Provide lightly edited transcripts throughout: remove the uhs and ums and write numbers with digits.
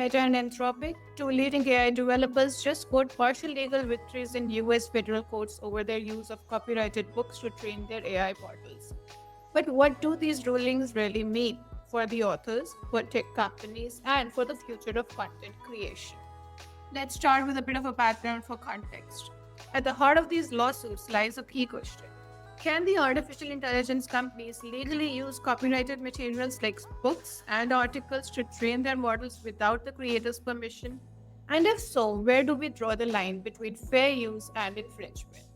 Meta and Anthropic, two leading AI developers, just scored partial legal victories in US federal courts over their use of copyrighted books to train their AI models. But what do these rulings really mean for the authors, for tech companies, and for the future of content creation? Let's start with a bit of a background for context. At the heart of these lawsuits lies a key question. Can the artificial intelligence companies legally use copyrighted materials like books and articles to train their models without the creator's permission? And if so, where do we draw the line between fair use and infringement?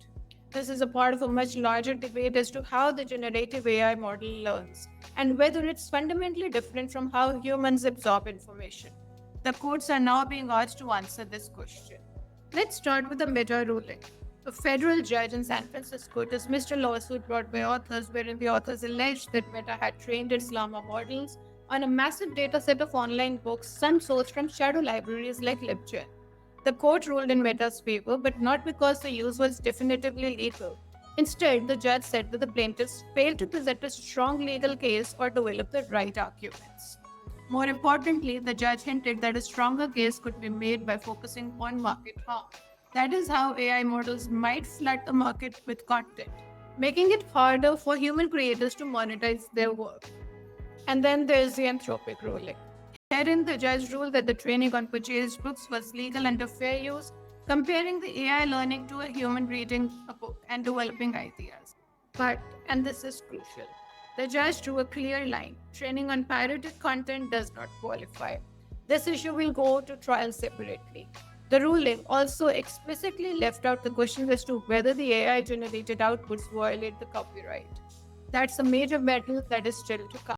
This is a part of a much larger debate as to how the generative AI model learns and whether it's fundamentally different from how humans absorb information. The courts are now being asked to answer this question. Let's start with the Meta ruling. A federal judge in San Francisco dismissed a lawsuit brought by authors wherein the authors alleged that Meta had trained its Llama models on a massive dataset of online books, some sourced from shadow libraries like LibGen. The court ruled in Meta's favor, but not because the use was definitively legal. Instead, the judge said that the plaintiffs failed to present a strong legal case or develop the right arguments. More importantly, the judge hinted that a stronger case could be made by focusing on market harm. That is how AI models might flood the market with content, making it harder for human creators to monetize their work. And then there's the Anthropic ruling. Herein, the judge ruled that the training on purchased books was legal under fair use, comparing the AI learning to a human reading a book and developing ideas. But, and this is crucial, the judge drew a clear line. Training on pirated content does not qualify. This issue will go to trial separately. The ruling also explicitly left out the question as to whether the AI generated outputs violate the copyright. That's a major battle that is still to come.